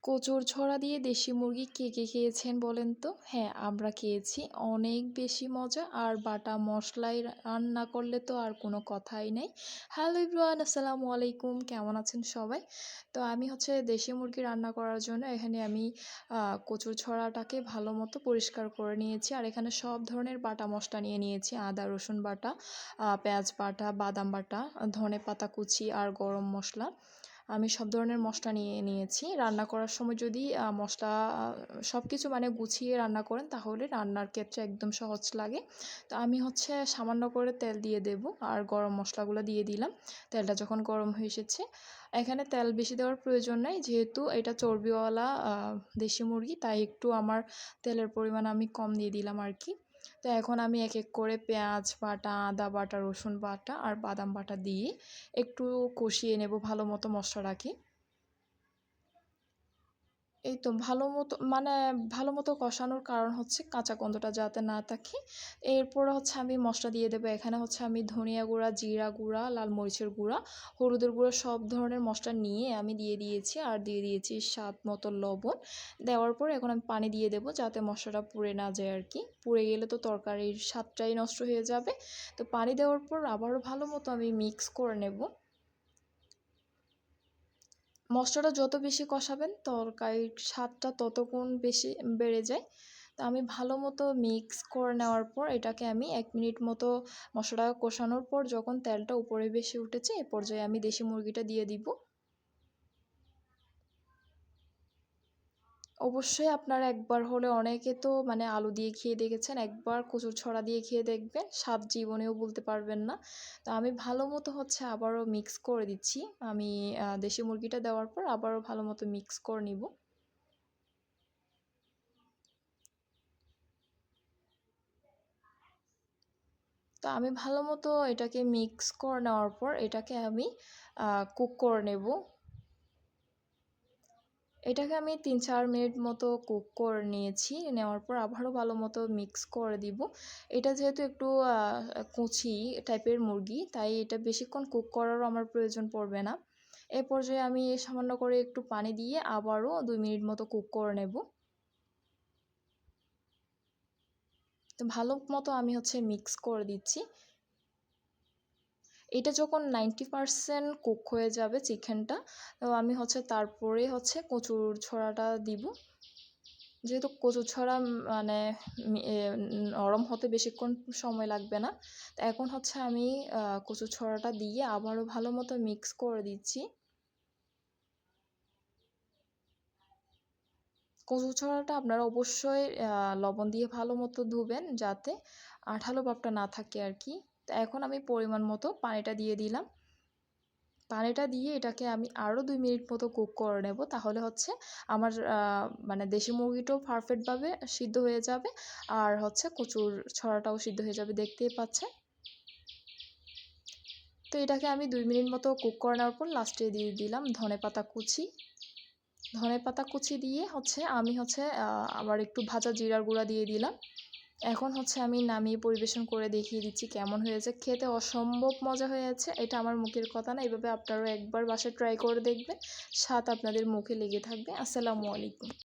কচুর ছড়া দিয়ে দেশি মুরগি কে কে খেয়েছেন বলেন তো? হ্যাঁ, আমরা খেয়েছি। অনেক বেশি মজা আর বাটা মশলায় রান্না করলে তো আর কোনো কথাই নেই। হ্যালো এভরিওয়ান, আসসালামু আলাইকুম। কেমন আছেন সবাই? তো আমি হচ্ছে দেশি মুরগি রান্না করার জন্য এখানে আমি কচুর ছড়াটাকে ভালো মতো পরিষ্কার করে নিয়েছি। আর এখানে সব ধরনের বাটা মশলা নিয়ে নিয়েছি। আদা, রসুন বাটা, পেঁয়াজ বাটা, বাদাম বাটা, ধনেপাতা কুচি আর গরম মসলা। আমি সব ধরনের মশলা নিয়ে নিয়েছি। রান্না করার সময় যদি মশলা সব কিছু মানে গুছিয়ে রান্না করেন তাহলে রান্নার ক্ষেত্রে একদম সহজ লাগে। তো আমি হচ্ছে সামান্য করে তেল দিয়ে দেব আর গরম মশলাগুলো দিয়ে দিলাম। তেলটা যখন গরম হয়ে এসেছে, এখানে তেল বেশি দেওয়ার প্রয়োজন নাই, যেহেতু এটা চর্বিওয়ালা দেশি মুরগি, তাই একটু আমার তেলের পরিমাণ আমি কম দিয়ে দিলাম আর কি। তো এখন আমি এক এক করে পেঁয়াজ বাটা, আদা বাটা, রসুন বাটা আর বাদাম বাটা দিয়ে একটু কষিয়ে নেব ভালো মতো মশলাটাকে। এই তো ভালো মতো কষানোর কারণ হচ্ছে কাঁচা গন্ধটা যাতে না থাকে। এরপরে হচ্ছে আমি মশলা দিয়ে দেবো। এখানে হচ্ছে আমি ধনিয়া গুঁড়া, জিরা গুঁড়া, লাল মরিচের গুঁড়া, হলুদের গুঁড়া সব ধরনের মশলা নিয়ে আমি দিয়ে দিয়েছি। আর দিয়ে দিয়েছি স্বাদ মতো লবণ। দেওয়ার পর এখন আমি পানি দিয়ে দেবো যাতে মশলাটা পুড়ে না যায় আর কি। পুড়ে গেলে তো তরকারির স্বাদটাই নষ্ট হয়ে যাবে। তো পানি দেওয়ার পর আবারও ভালো মতো আমি মিক্স করে নেব। মশলাটা যত বেশি কষাবেন তরকারির স্বাদটা তত গুণ বেশি বেড়ে যায়। তো আমি ভালো মতো মিক্স করে নেওয়ার পর এটাকে আমি ১ মিনিট মতো মশলাটা কষানোর পর যখন তেলটা উপরে ভেসে উঠেছে, এ পর্যায়ে আমি দেশি মুরগিটা দিয়ে দিব। অবশ্যই আপনারা একবার হলে, অনেকে তো মানে আলু দিয়ে খেয়ে দেখেছেন, একবার কচুর ছড়া দিয়ে খেয়ে দেখবেন, স্বাদ জীবনেও ভুলতে পারবেন না। তো আমি ভালো মতো হচ্ছে আবারও মিক্স করে দিচ্ছি। আমি দেশি মুরগিটা দেওয়ার পর আবারও ভালো মতো মিক্স করে নিব। তো আমি ভালো মতো এটাকে মিক্স করে নেওয়ার পর এটাকে আমি কুক করে নেব। এটাকে আমি ৩-৪ মিনিট মতো কুক করে নিয়েছি। নেওয়ার পর আবারও ভালো মতো মিক্স করে দিব। এটা যেহেতু একটু কুচি টাইপের মুরগি, তাই এটা বেশিক্ষণ কুক করারও আমার প্রয়োজন পড়বে না। এ পর্যায়ে আমি সামান্য করে একটু পানি দিয়ে আবারও ২ মিনিট মতো কুক করে নেব। তো ভালো মতো আমি হচ্ছে মিক্স করে দিচ্ছি। এটা যখন 90% কুক হয়ে যাবে চিকেনটা, তো আমি হচ্ছে তারপরে হচ্ছে কচুর ছড়াটা দিব। যেহেতু কচুর ছড়া মানে নরম হতে বেশিক্ষণ সময় লাগবে না। তো এখন হচ্ছে আমি কচুর ছড়াটা দিয়ে আবারও ভালো মতো মিক্স করে দিচ্ছি। কচুর ছড়াটা আপনারা অবশ্যই লবণ দিয়ে ভালো মতো ধুবেন যাতে আঠালো ভাবটা না থাকে আর কি। তো এখন আমি পরিমাণ মতো পানিটা দিয়ে দিলাম। পানিটা দিয়ে এটাকে আমি আরও ২ মিনিট মতো কুক করে নেব। তাহলে হচ্ছে আমার মানে দেশি মুরগিটাও পারফেক্টভাবে সিদ্ধ হয়ে যাবে। আর হচ্ছে কচুর ছড়াটাও সিদ্ধ হয়ে যাবে, দেখতেই পাচ্ছেন। তো এটাকে আমি ২ মিনিট মতো কুক করে নেওয়ার পর লাস্টে দিয়ে দিলাম ধনেপাতা কুচি। ধনেপাতা কুচি দিয়ে হচ্ছে আমি হচ্ছে আবার একটু ভাজা জিরার গুঁড়া দিয়ে দিলাম। এখন হচ্ছে আমি নামিয়ে পরিবেশন করে দেখিয়ে দিচ্ছি কেমন হয়েছে। খেতে অসম্ভব মজা হয়েছে। এটা আমার মুখের কথা না। এভাবে আপনারাও একবার বাসায় ট্রাই করে দেখবেন। স্বাদ আপনাদের মুখে লেগে থাকবে। আসসালামু আলাইকুম।